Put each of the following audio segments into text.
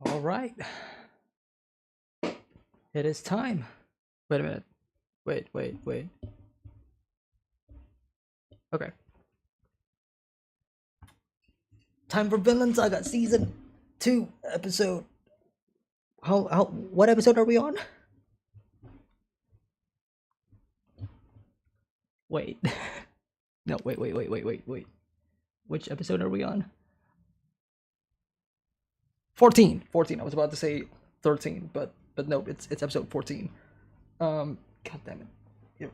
All right. It is time. Wait a minute. Wait. Okay. Time for Vinland Saga season 2 episode. What episode are we on? Wait. No, wait. Which episode are we on? 14. 14. I was about to say 13, but no, it's episode 14. God damn it. Yep.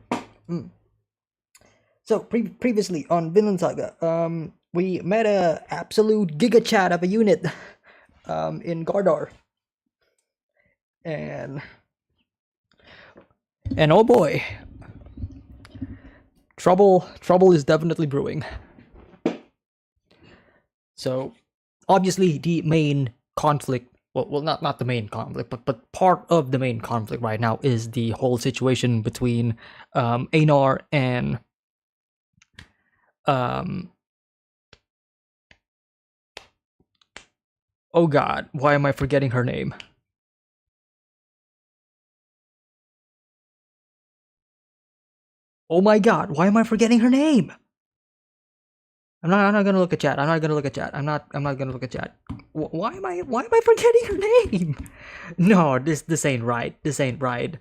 So previously on Vinland Saga, we met a absolute giga chat of a unit in Gardar. And oh boy, trouble is definitely brewing. So obviously the main conflict, well not the main conflict, but part of the main conflict right now is the whole situation between Einar and oh god, why am I forgetting her name? Oh my god, why am I forgetting her name? I'm not gonna look at chat. I'm not gonna look at chat. I'm not gonna look at chat. Why am I forgetting her name? No, this ain't right. This ain't right.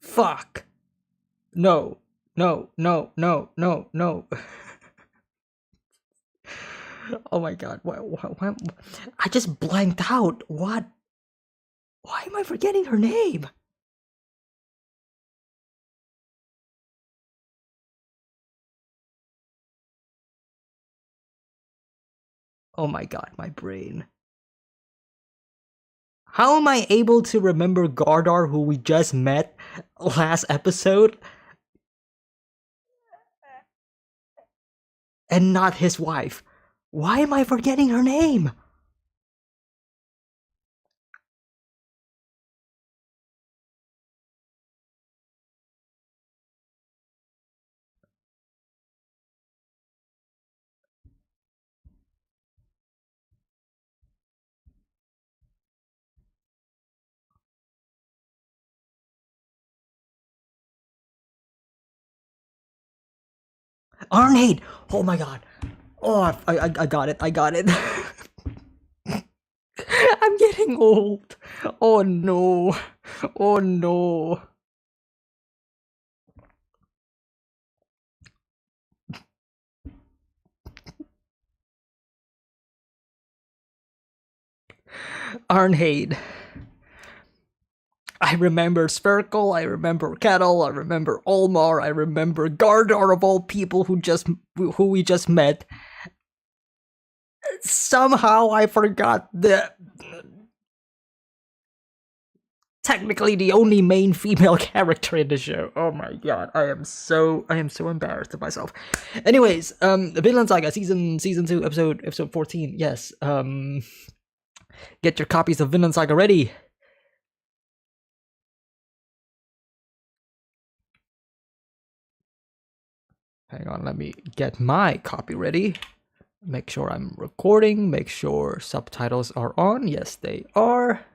Fuck. No. No. Oh my god. Why? I just blanked out. What? Why am I forgetting her name? Oh my god, my brain. How am I able to remember Gardar, who we just met last episode, and not his wife? Why am I forgetting her name? Arnade! Oh my god. Oh, I got it. I got it. I'm getting old. Oh no. Oh no. Arnade. I remember Sperkel, I remember Kettle, I remember Olmar, I remember Gardar of all people who we just met. Somehow I forgot technically the only main female character in the show. Oh my god, I am so embarrassed of myself. Anyways, Vinland Saga season 2 episode 14. Yes. Get your copies of Vinland Saga ready. Hang on, let me get my copy ready. Make sure I'm recording, make sure subtitles are on. Yes, they are.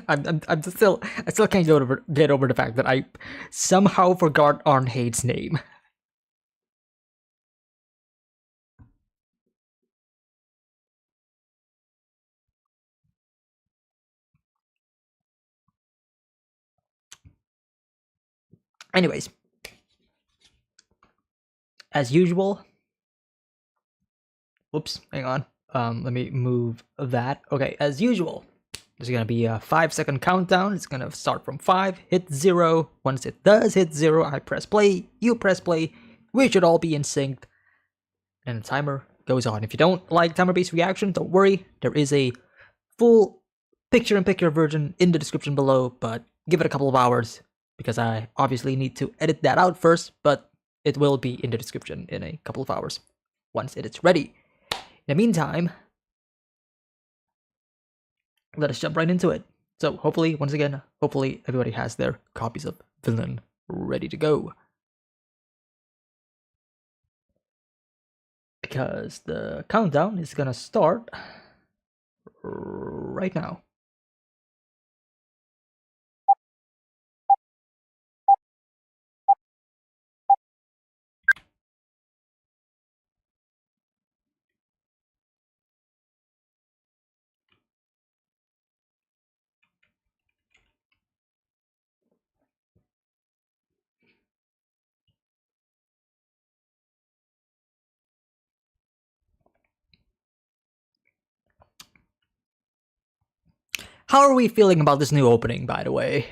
I still can't get over the fact that I somehow forgot Arnhade's name. Anyways, as usual. Whoops, hang on. Let me move that. Okay, as usual, there's gonna be a 5-second countdown. It's gonna start from 5, hit 0. Once it does hit 0, I press play, you press play. We should all be in sync. And the timer goes on. If you don't like timer-based reaction, don't worry. There is a full picture-in-picture version in the description below, but give it a couple of hours because I obviously need to edit that out first, but it will be in the description in a couple of hours once it is ready. In the meantime, let us jump right into it. So hopefully, once again, hopefully everybody has their copies of Vinland ready to go. Because the countdown is gonna start right now. How are we feeling about this new opening, by the way?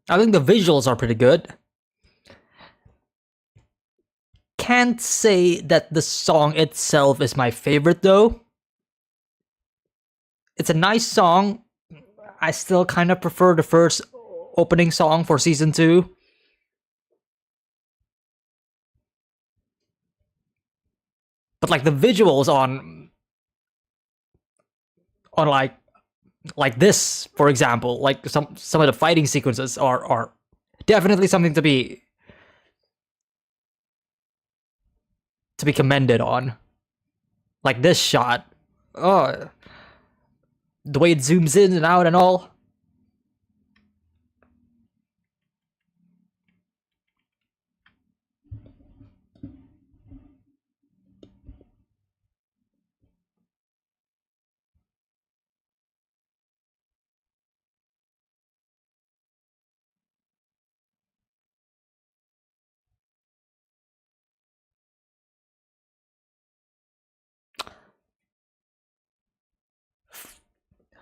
I think the visuals are pretty good. Can't say that the song itself is my favorite though. It's a nice song. I still kind of prefer the first opening song for season 2. But like the visuals on like this, for example, like some of the fighting sequences are definitely something to be commended on. Like this shot. Oh, the way it zooms in and out and all.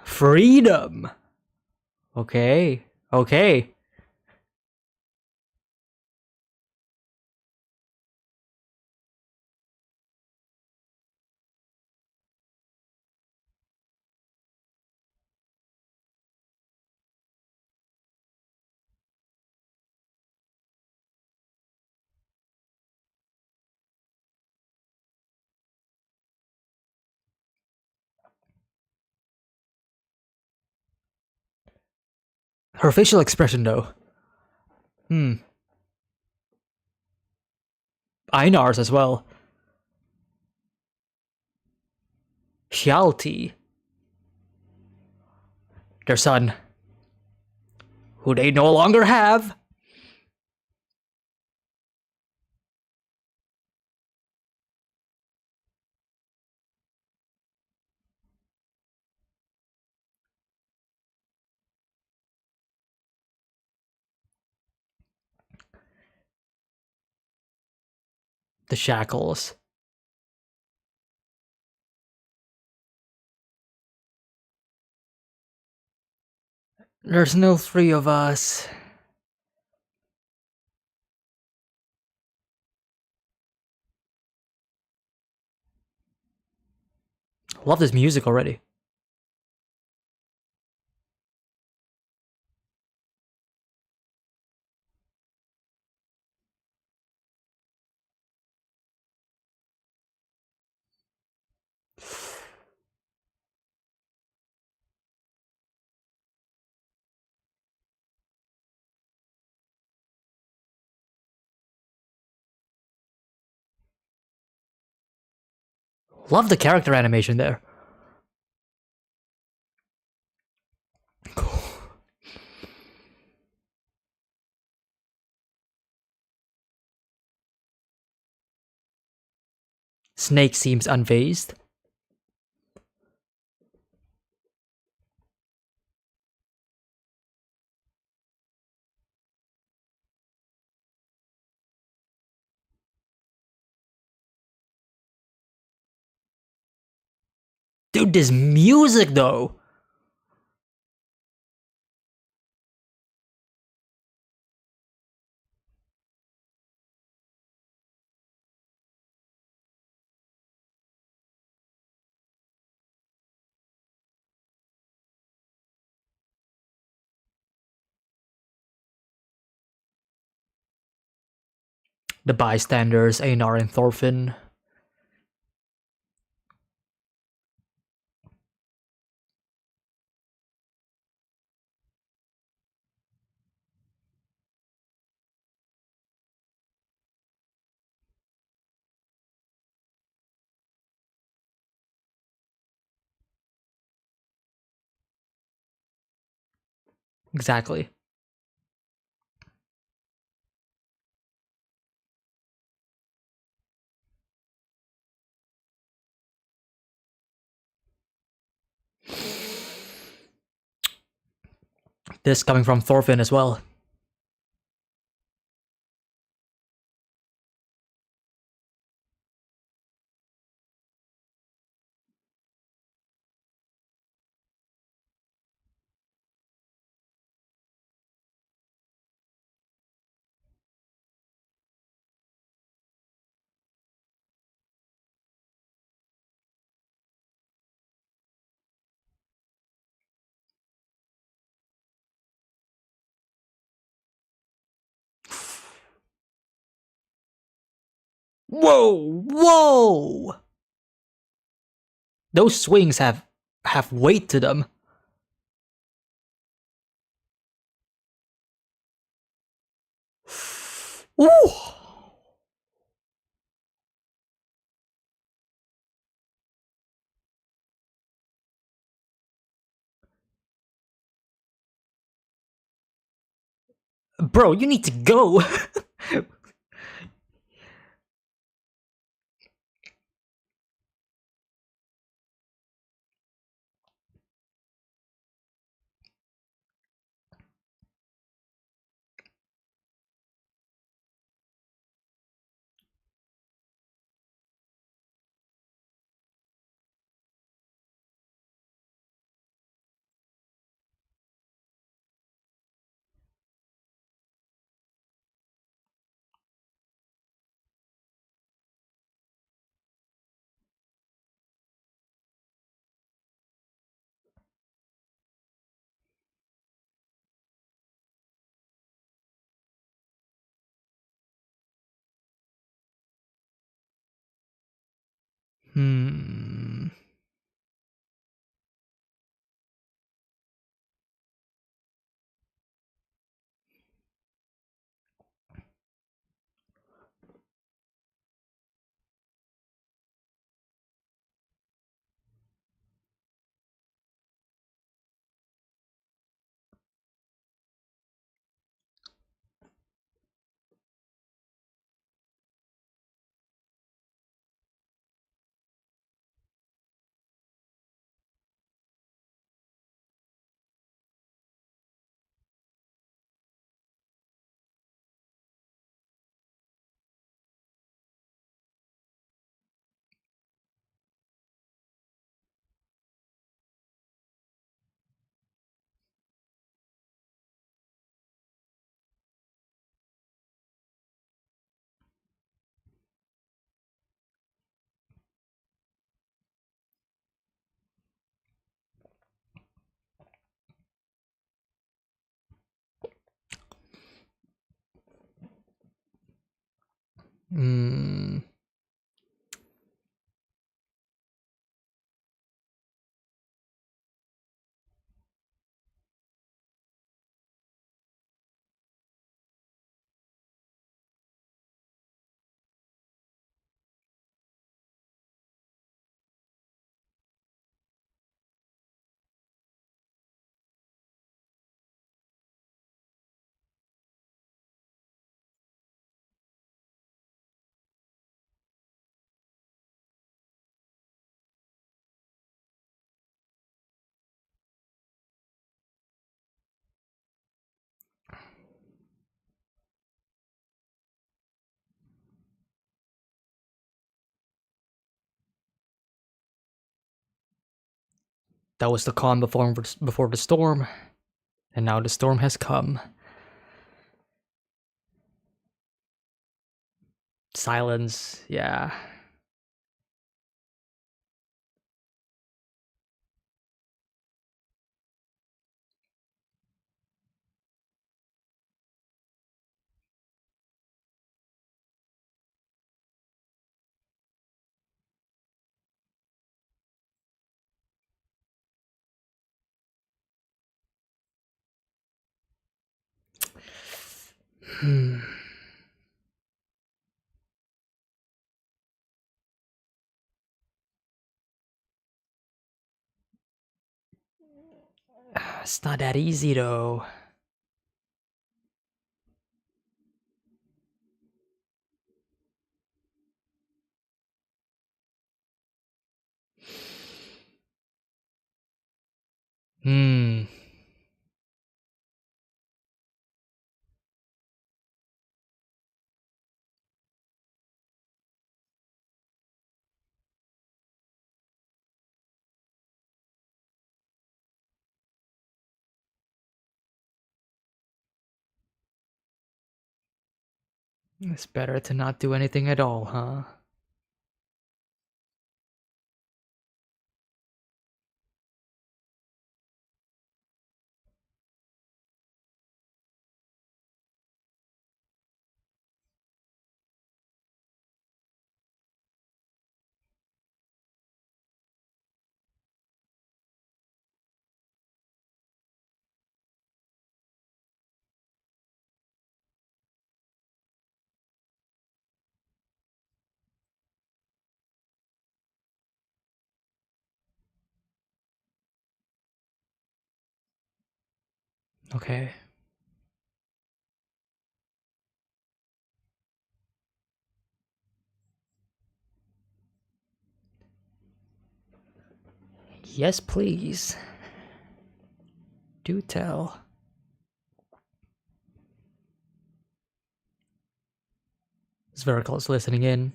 Freedom. Okay. Okay. Her facial expression though. Einar's as well. Hjalti. Their son. Who they no longer have. The shackles. There's no 3 of us. Love this music already. Love the character animation there. Snake seems unfazed. Dude, this music though. The bystanders, Einar and Thorfinn. Exactly. This coming from Thorfinn as well. Whoa! Whoa! Those swings have weight to them. Ooh! Bro, you need to go. Hmm. Hmm. That was the calm before the storm, and now the storm has come. Silence, yeah. Hmm. It's not that easy though. Hmm. It's better to not do anything at all, huh? Okay. Yes, please. Do tell. Spherical is listening in,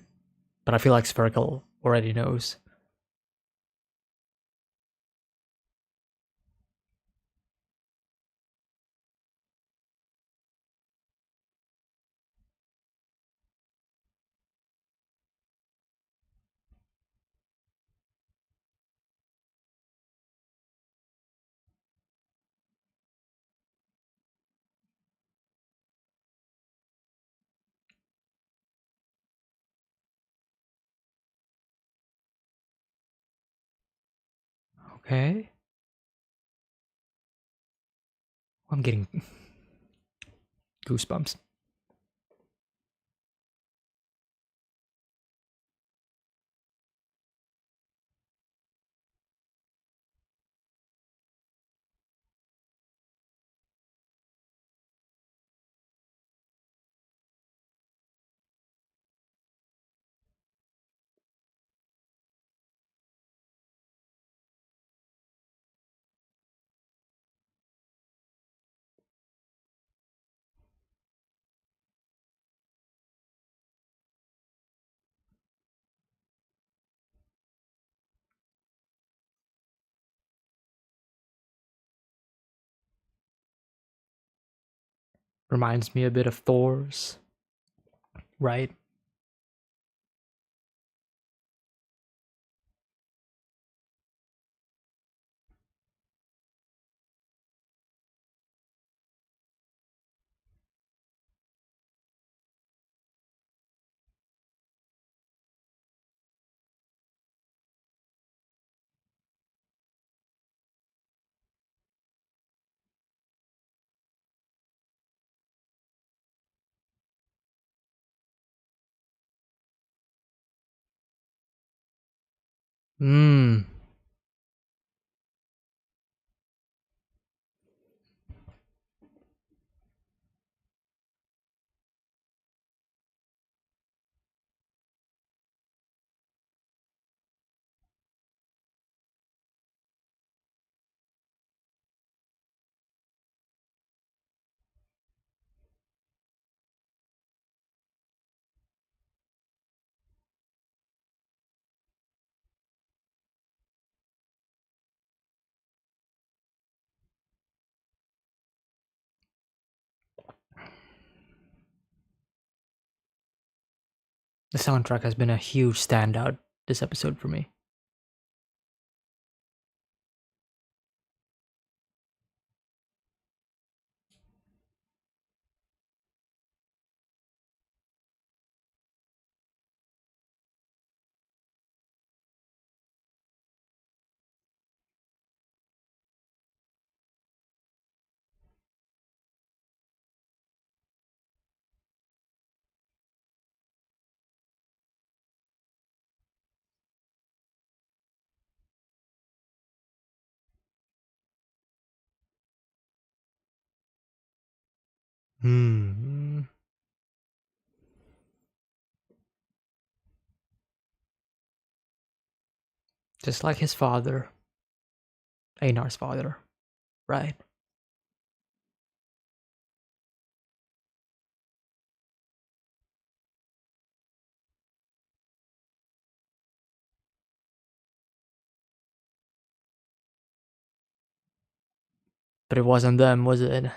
but I feel like Spherical already knows. Okay. I'm getting goosebumps. Reminds me a bit of Thor's, right? Mmm. The soundtrack has been a huge standout this episode for me. Hmm. Just like his father, Einar's father, right? But it wasn't them, was it?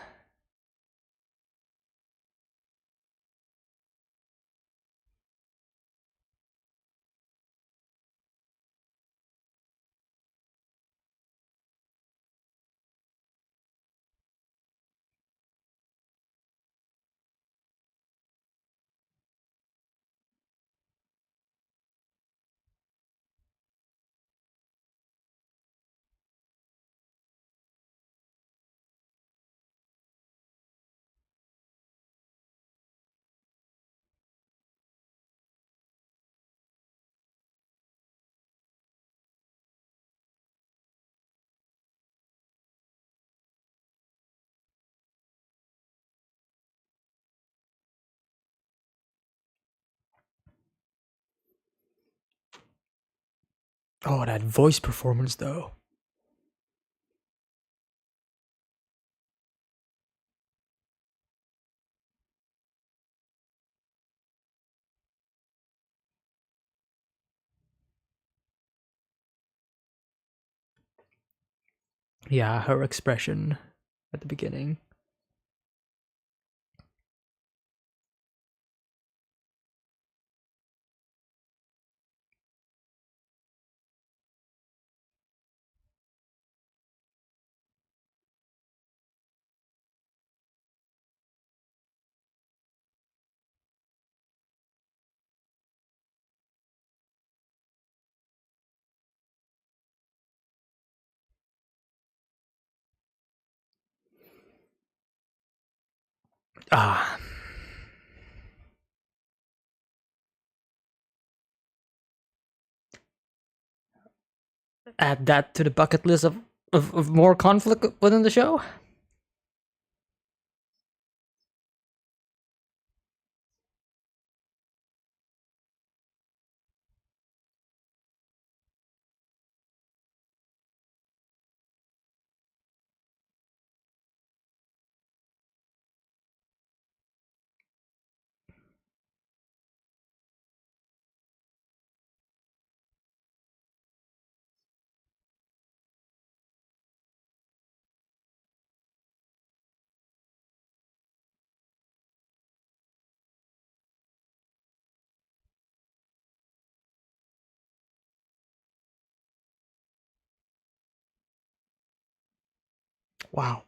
Oh, that voice performance, though. Yeah, her expression at the beginning. Ah, add that to the bucket list of more conflict within the show. Wow.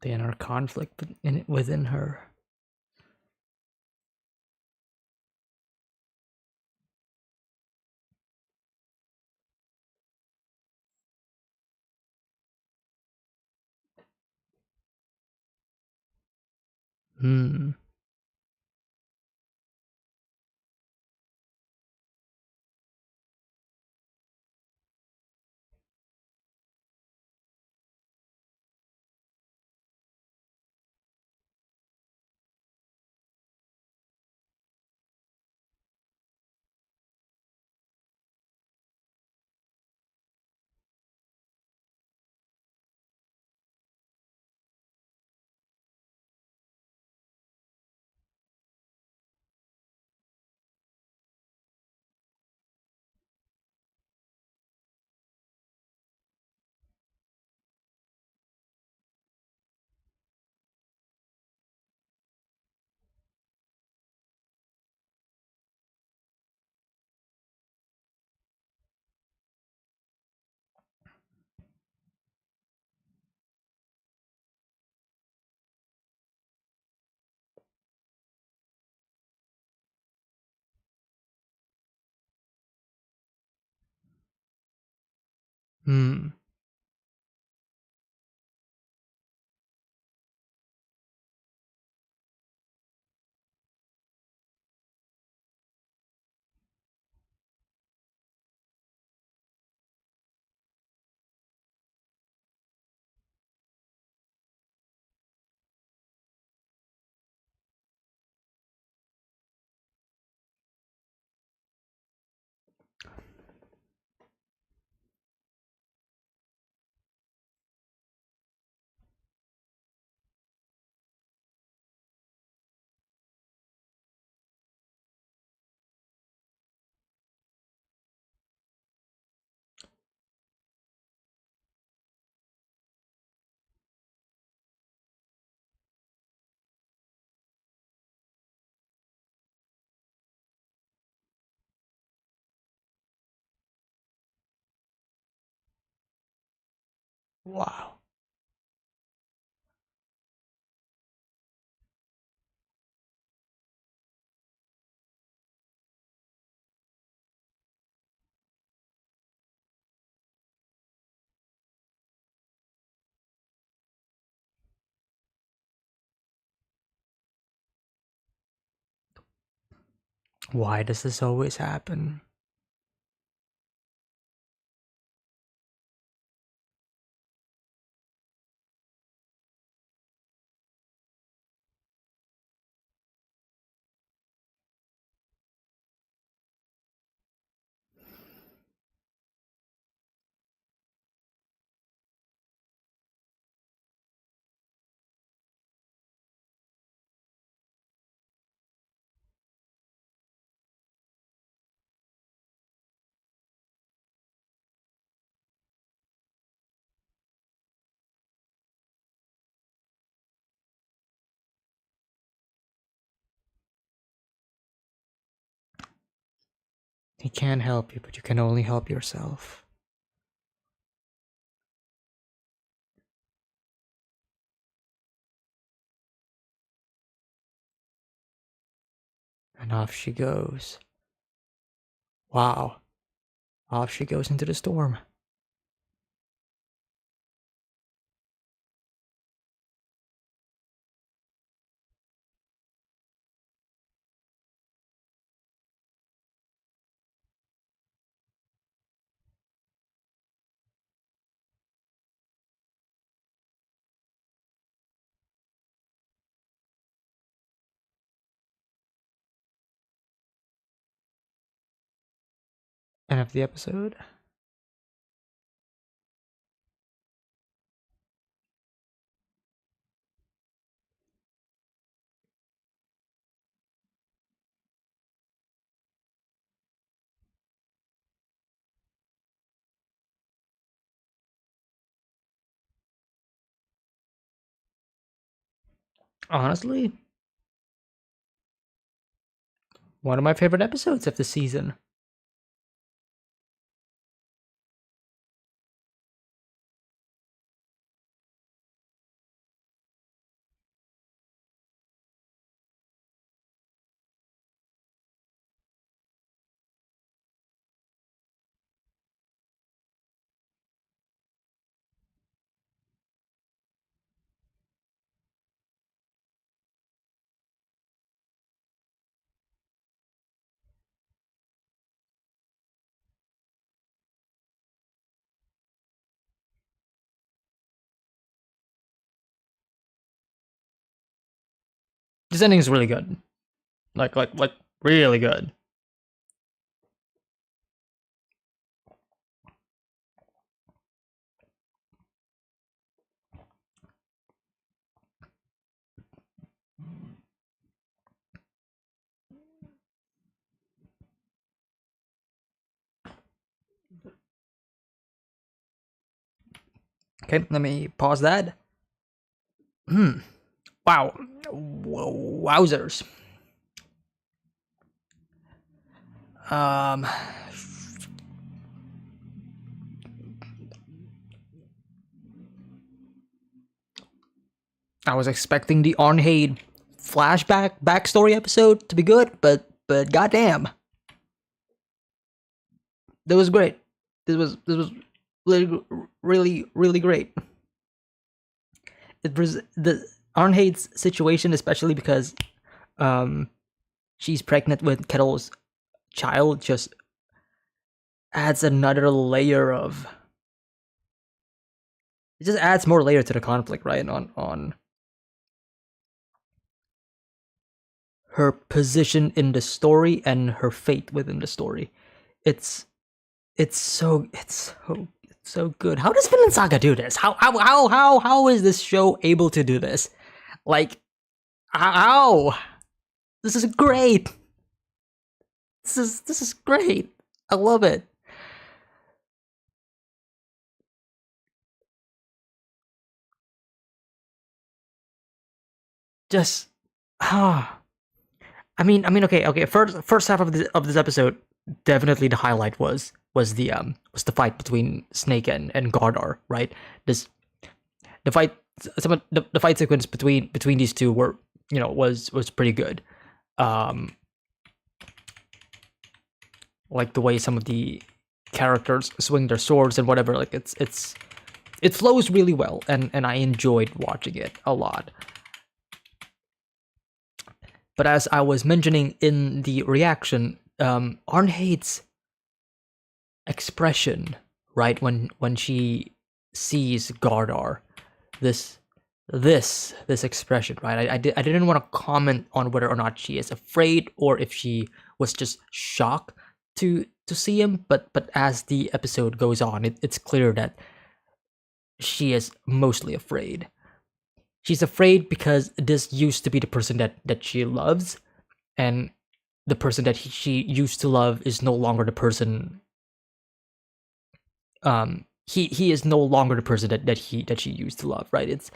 the inner conflict within her. Hmm. Hmm. Wow. Why does this always happen? He can't help you, but you can only help yourself. And off she goes. Wow. Off she goes into the storm. End of the episode. Honestly, one of my favorite episodes of the season. This ending is really good. Like really good. Okay, let me pause that. Wow. Wowzers. Um, I was expecting the Arnheid flashback backstory episode to be good, but goddamn, that was great. This was really great. It was the Arnheid's situation, especially because um she's pregnant with Kettle's child, just adds another layer of. It just adds more layer to the conflict, right? On her position in the story and her fate within the story. It's so good. How does Vinland Saga do this? How is this show able to do this? Like, how? This is great. This is great. I love it. Just okay. First half of this episode, definitely the highlight was the fight between Snake and Gardar, right? This the fight the fight sequence between these two were was pretty good. Like the way some of the characters swing their swords and whatever, like it flows really well, and I enjoyed watching it a lot. But as I was mentioning in the reaction, Arnheid's expression, right, when she sees Gardar, this expression, right? I didn't want to comment on whether or not she is afraid or if she was just shocked to see him, but as the episode goes on, it's clear that she is mostly afraid. She's afraid because this used to be the person that she loves, and the person that she used to love is no longer the person. He is no longer the person that she used to love, right? It's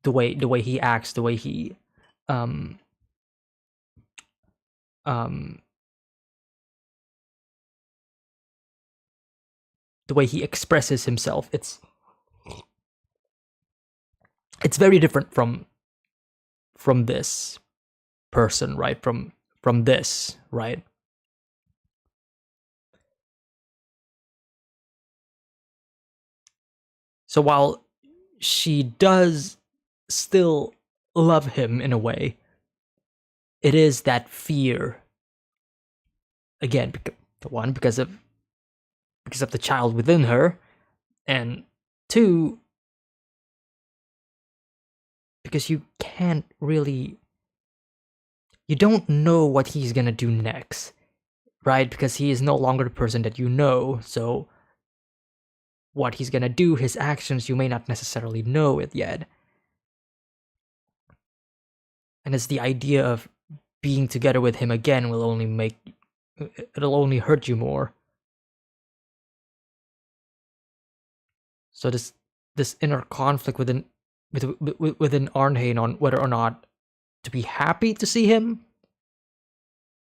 the way he acts, the way he um the way he expresses himself. It's very different from this person, right? From this, right? So while she does still love him in a way, it is that fear. Again, one, because of the child within her, and two, because you don't know what he's gonna do next, right? Because he is no longer the person that you know, so what he's gonna do, his actions, you may not necessarily know it yet. And it's the idea of being together with him again it'll only hurt you more. So this inner conflict within Arnheim on whether or not to be happy to see him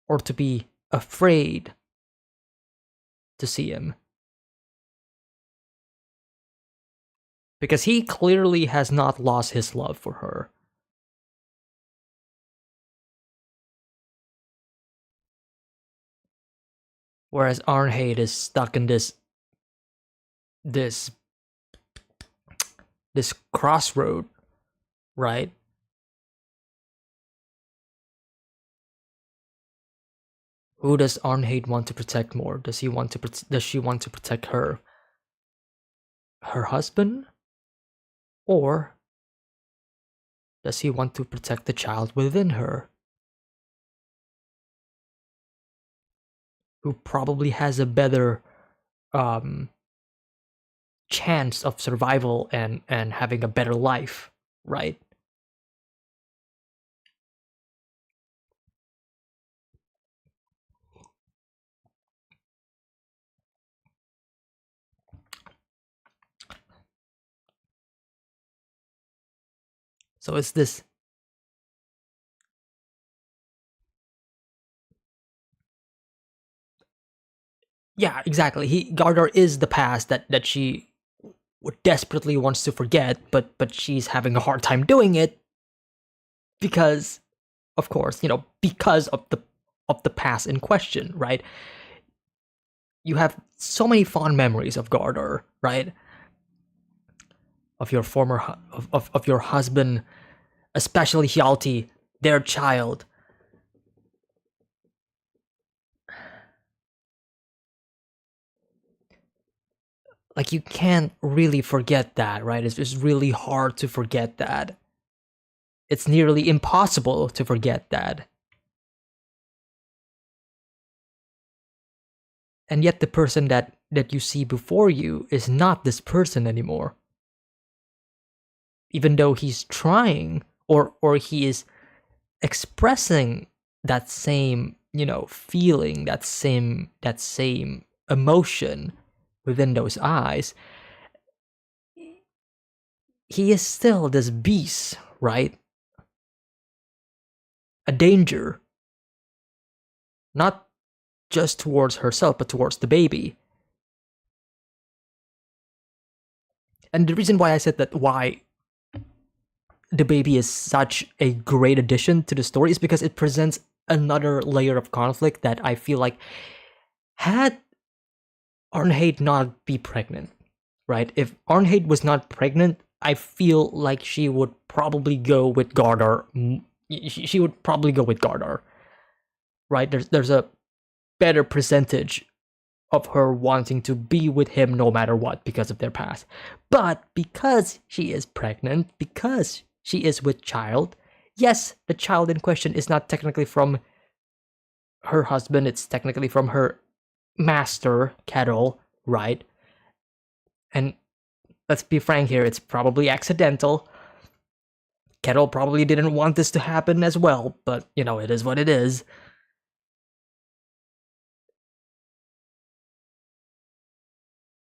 or to be afraid to see him. Because he clearly has not lost his love for her. Whereas Arnheid is stuck in this crossroad, right? Who does Arnheid want to protect more? Does she want to protect her husband, or Does he want to protect the child within her, who probably has a better um, chance of survival and having a better life, right? So it's this. Yeah, exactly. Gardar is the past that she desperately wants to forget, but she's having a hard time doing it because, of course, because of the past in question, right? You have so many fond memories of Gardar, right? Of your of your husband, especially Hjalti, their child. Like, you can't really forget that, right? It's just really hard to forget that. It's nearly impossible to forget that. And yet the person that you see before you is not this person anymore. Even though he's trying, or he is expressing that same, feeling, that same emotion within those eyes, he is still this beast, right? A danger, not just towards herself but towards the baby. And the reason why I said that, why the baby is such a great addition to the story, is because it presents another layer of conflict that I feel like, had Arnheid not be pregnant, right? If Arnheid was not pregnant, I feel like she would probably go with Gardar. She would probably go with Gardar, right? There's a better percentage of her wanting to be with him no matter what because of their past. But because she is pregnant, because she is with child, yes, the child in question is not technically from her husband, it's technically from her master, Kettle, right? And let's be frank here, it's probably accidental. Kettle probably didn't want this to happen as well, but it is what it is.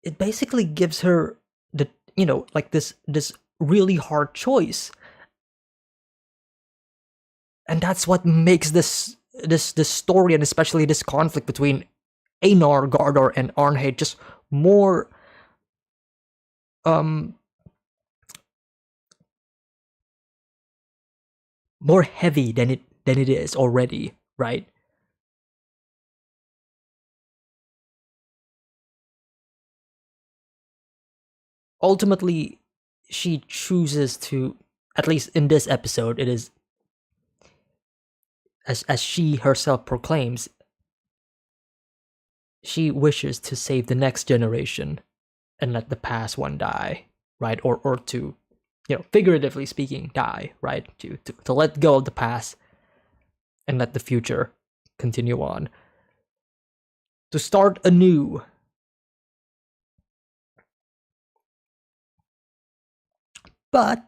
It basically gives her the like this really hard choice, and that's what makes this story, and especially this conflict between Einar, Gardar, and Arnheid, just more um more heavy than it is already, right? Ultimately, she chooses to, at least in this episode, it is, as she herself proclaims, she wishes to save the next generation and let the past one die, right? Or to, figuratively speaking, die, right? To let go of the past and let the future continue on. To start anew. But,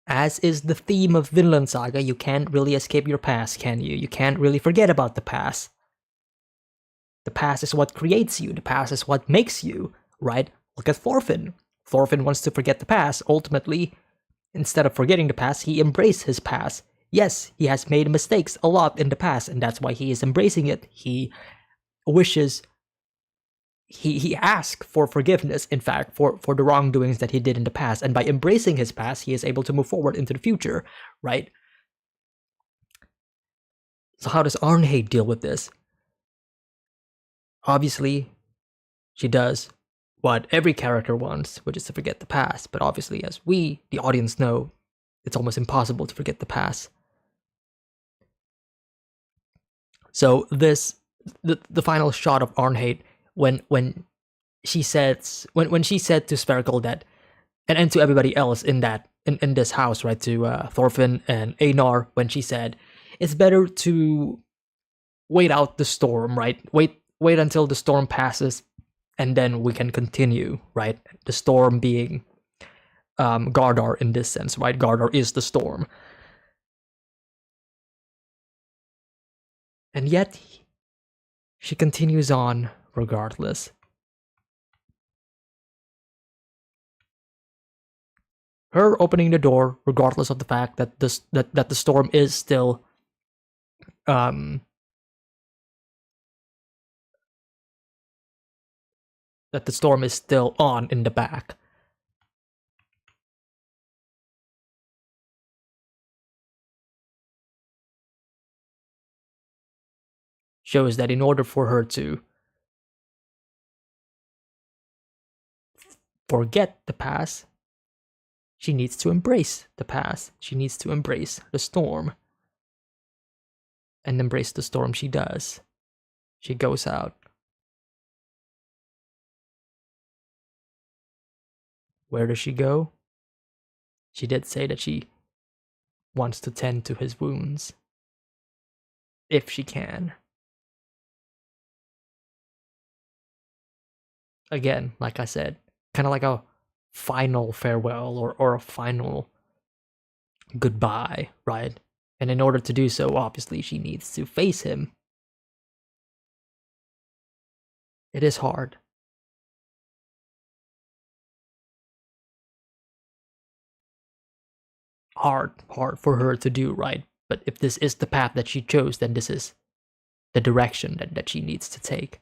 as is the theme of Vinland Saga, you can't really escape your past, can you? You can't really forget about the past. The past is what creates you. The past is what makes you, right? Look at Thorfinn. Thorfinn wants to forget the past. Ultimately, instead of forgetting the past, he embraced his past. Yes, he has made mistakes a lot in the past, and that's why he is embracing it. He wishes, he asks for forgiveness, in fact, for the wrongdoings that he did in the past. And by embracing his past, he is able to move forward into the future, right? So how does Arnheid deal with this? Obviously, she does what every character wants, which is to forget the past. But obviously, as we, the audience, know, it's almost impossible to forget the past. So the final shot of Arnheid, when she said to Spherical that and to everybody else in in this house, right? To Thorfinn and Einar, when she said, "It's better to wait out the storm, right? Wait until the storm passes, and then we can continue, right? The storm being Gardar in this sense, right? Gardar is the storm, and yet she continues on regardless. Her opening the door, regardless of the fact that that the storm is still um that the storm is still on in the back. Shows that in order for her to forget the past, she needs to embrace the past. She needs to embrace the storm. And embrace the storm she does. She goes out. Where does she go? She did say that she wants to tend to his wounds. If she can. Again, like I said, kind of like a final farewell or a final goodbye, right? And in order to do so, obviously, she needs to face him. It is hard. Hard for her to do, right? But if this is the path that she chose, then this is the direction that she needs to take.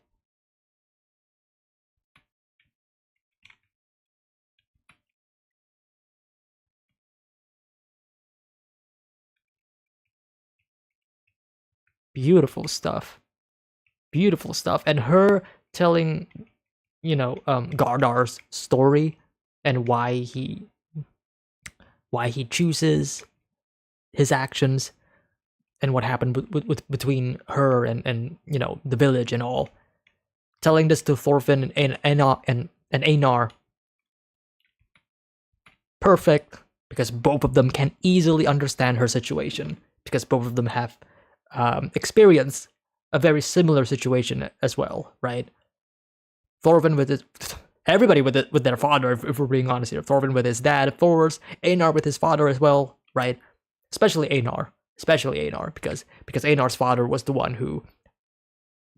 Beautiful stuff. Beautiful stuff. And her telling, Gardar's story and why he chooses his actions and what happened with between her and the village and all. Telling this to Thorfinn and Einar. Perfect, because both of them can easily understand her situation, because both of them have experienced a very similar situation as well, right? Thorfinn with everybody with their father, if we're being honest here. Thorfinn with his dad, of course. Einar with his father as well, right? Especially Einar, because Einar's father was the one who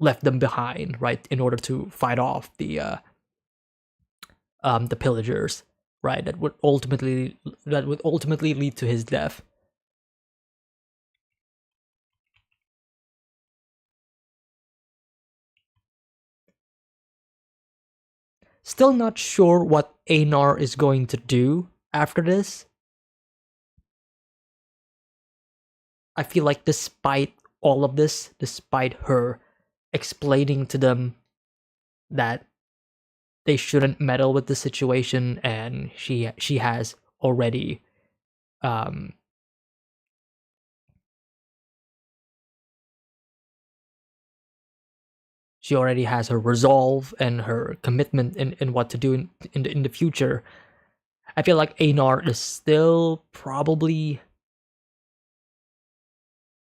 left them behind, right, in order to fight off the pillagers, right? That would ultimately lead to his death. Still not sure what Einar is going to do after this. I feel like despite all of this, despite her explaining to them that they shouldn't meddle with the situation, and she has already she already has her resolve and her commitment in what to do in the future. I feel like Einar is still probably,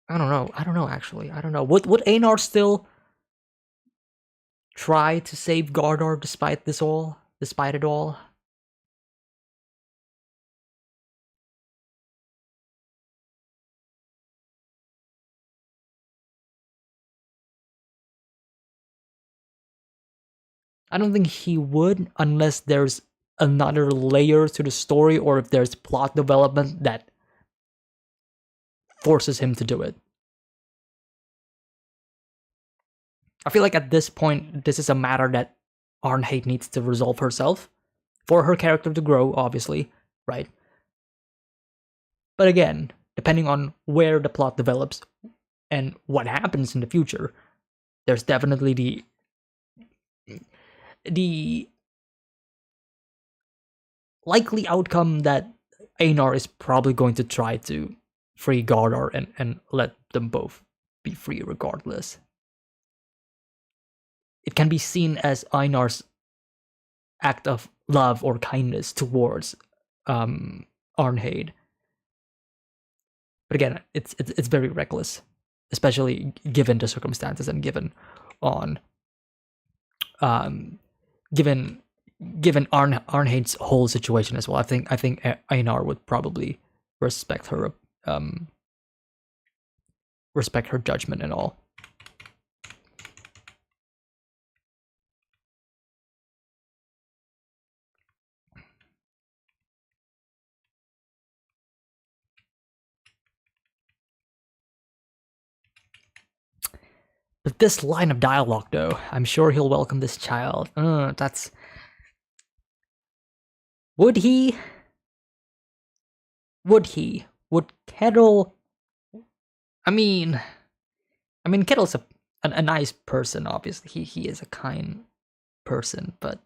I don't know actually. I don't know. Would Einar still try to save Gardar despite it all? I don't think he would, unless there's another layer to the story, or if there's plot development that forces him to do it. I feel like at this point, this is a matter that Arnheid needs to resolve herself for her character to grow, obviously, right? But again, depending on where the plot develops and what happens in the future, there's definitely the likely outcome that Einar is probably going to try to free Gardar and let them both be free regardless. It can be seen as Einar's act of love or kindness towards Arnheid. But again, it's very reckless, especially given the circumstances and given on um given Arnheid's whole situation as well. I think Einar would probably respect her um respect her judgment and all. But this line of dialogue, though, I'm sure he'll welcome this child. That's. Would he? Would he? Would Kettle? I mean, Kettle's a nice person. Obviously, he is a kind person, but.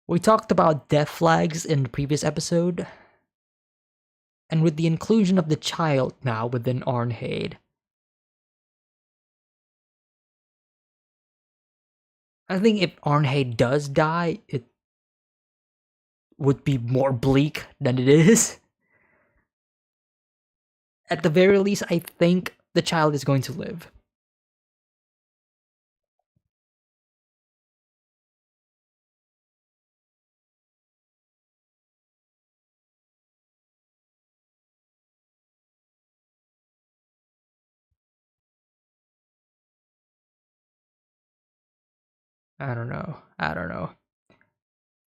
We talked about death flags in the previous episode, and with the inclusion of the child now within Arnheid, I think if Arnheid does die, it would be more bleak than it is. At the very least, I think the child is going to live. I don't know. I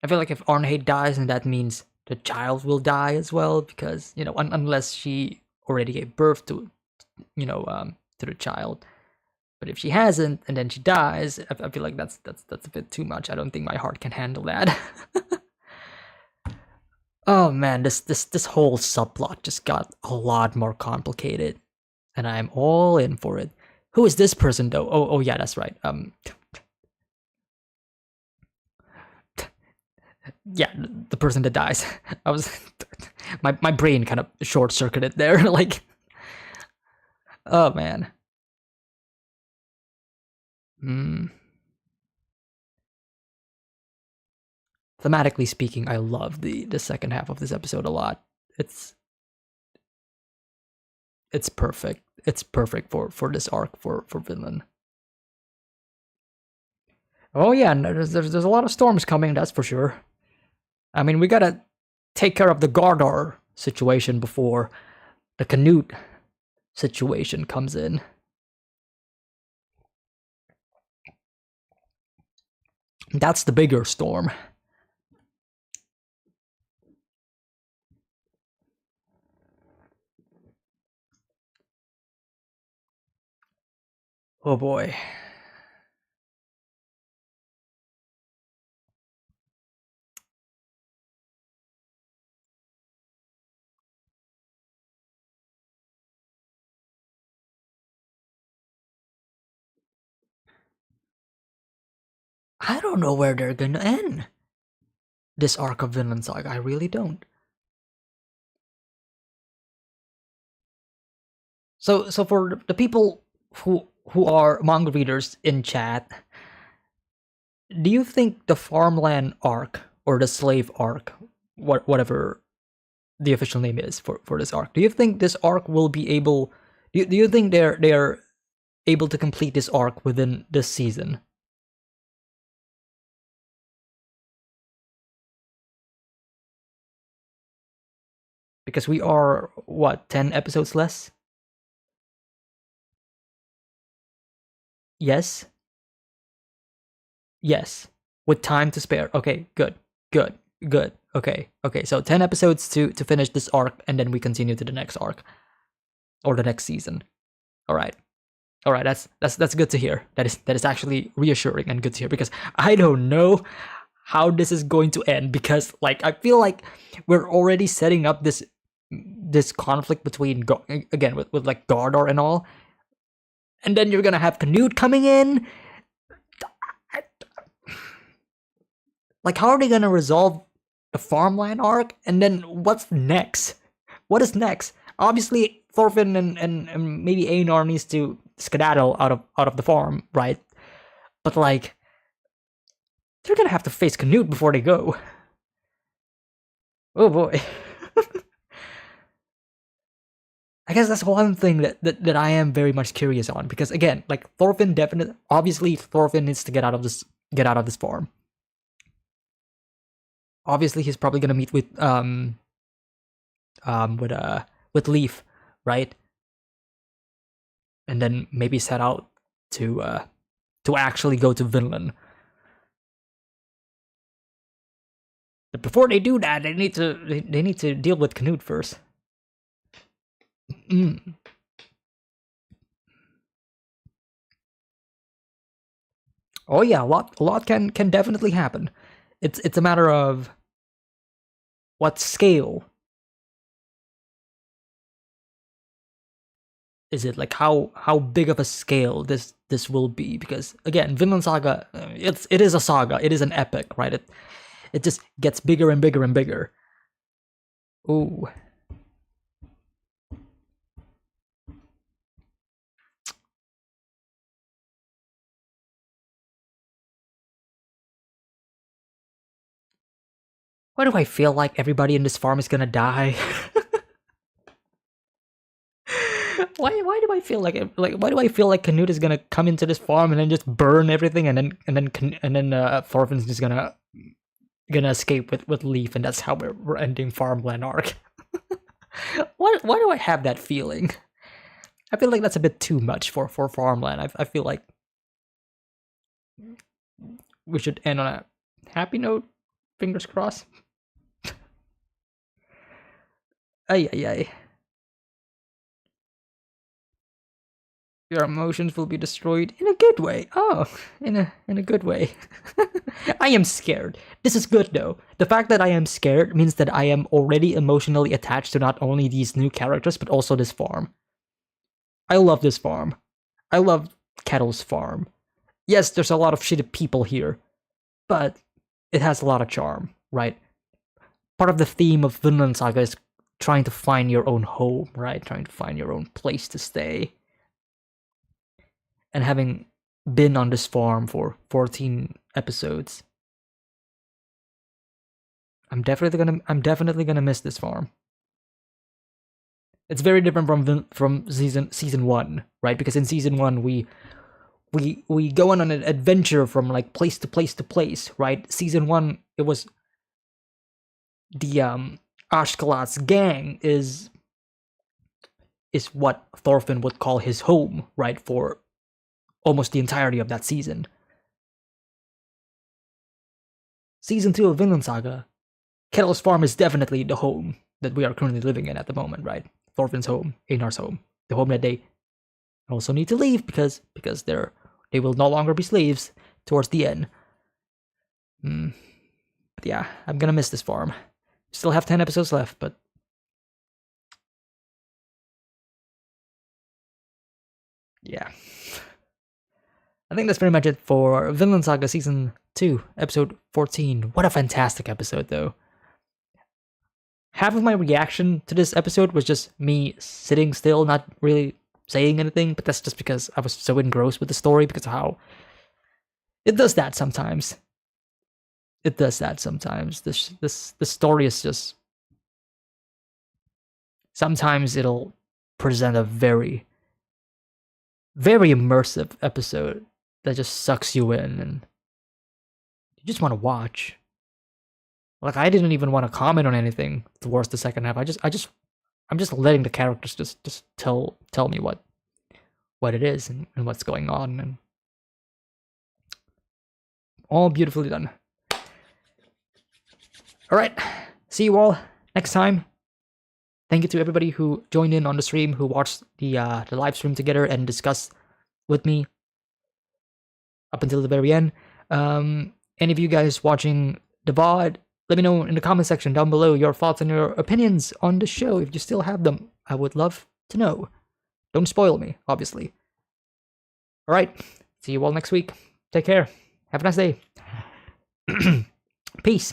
feel like if Arnheid dies, then that means the child will die as well, because unless she already gave birth to, to the child. But if she hasn't, and then she dies, I feel like that's a bit too much. I don't think my heart can handle that. Oh man, this whole subplot just got a lot more complicated, and I'm all in for it. Who is this person though? Oh yeah, that's right. Yeah, the person that dies. I was my brain kind of short circuited there. Like, oh man. Thematically speaking, I love the second half of this episode a lot. It's perfect. It's perfect for this arc for Vinland. Oh yeah, there's a lot of storms coming, that's for sure. I mean, we gotta take care of the Gardar situation before the Canute situation comes in. That's the bigger storm. Oh boy. I don't know where they're gonna end this arc of Vinland Saga. I really don't. So for the people who are manga readers in chat, do you think the farmland arc or the slave arc, whatever the official name is for this arc, do you think this arc will be able? Do you think they're able to complete this arc within this season? Because we are, what, 10 episodes less? Yes? Yes. With time to spare. Okay, good. Okay, so 10 episodes to finish this arc, and then we continue to the next arc. Or the next season. Alright, that's good to hear. That is actually reassuring and good to hear, because I don't know how this is going to end, because like I feel like we're already setting up this conflict between again with like Gardar and all, and then you're gonna have Canute coming in. Like, how are they gonna resolve the farmland arc? And then what's next? What is next? Obviously, Thorfinn and maybe Einar needs to skedaddle out of the farm, right? But like, they're gonna have to face Canute before they go. Oh boy. I guess that's one thing that I am very much curious on, because again, like Thorfinn obviously Thorfinn needs to get out of this farm. Obviously he's probably gonna meet with Leaf, right? And then maybe set out to actually go to Vinland. But before they do that, they need to deal with Canute first. Oh yeah, a lot can definitely happen. It's a matter of what scale. Is it like how big of a scale this will be? Because again, Vinland Saga, it is a saga, it is an epic, right? It just gets bigger and bigger and bigger. Ooh. Why do I feel like everybody in this farm is gonna die? Why do I feel like why do I feel like Canute is gonna come into this farm and then just burn everything, and then Thorfinn's just gonna escape with Leaf, and that's how we're ending farmland arc. Why do I have that feeling? I feel like that's a bit too much for farmland. I feel like we should end on a happy note. Fingers crossed. Ay. Your emotions will be destroyed in a good way. Oh, in a good way. I am scared. This is good though. The fact that I am scared means that I am already emotionally attached to not only these new characters, but also this farm. I love this farm. I love Kettle's farm. Yes, there's a lot of shitty people here, but it has a lot of charm, right? Part of the theme of Vinland Saga is trying to find your own home, right? Trying to find your own place to stay. And having been on this farm for 14 episodes, I'm definitely gonna miss this farm. It's very different from season 1, right? Because in season 1 we go on an adventure from like place to place to place, right? Season 1, it was the Ashkalat's gang is what Thorfinn would call his home, right? For almost the entirety of that season. Season 2 of Vinland Saga, Kettle's farm is definitely the home that we are currently living in at the moment, right? Thorfinn's home, Einar's home, the home that they also need to leave because they will no longer be slaves towards the end. But yeah, I'm gonna miss this farm. Still have 10 episodes left, but yeah. I think that's pretty much it for Vinland Saga Season 2, Episode 14. What a fantastic episode, though. Half of my reaction to this episode was just me sitting still, not really saying anything, but that's just because I was so engrossed with the story, because of how it does that sometimes. The story is just... Sometimes it'll present a very, very immersive episode that just sucks you in and you just want to watch. Like, I didn't even want to comment on anything towards the second half. I'm just letting the characters just tell me what it is and what's going on, and all beautifully done. All right, see you all next time. Thank you to everybody who joined in on the stream, who watched the live stream together and discussed with me up until the very end. Any of you guys watching the VOD, Let me know in the comment section down below your thoughts and your opinions on the show if you still have them. I would love to know. Don't spoil me, obviously. Alright, see you all next week. Take care. Have a nice day. Peace.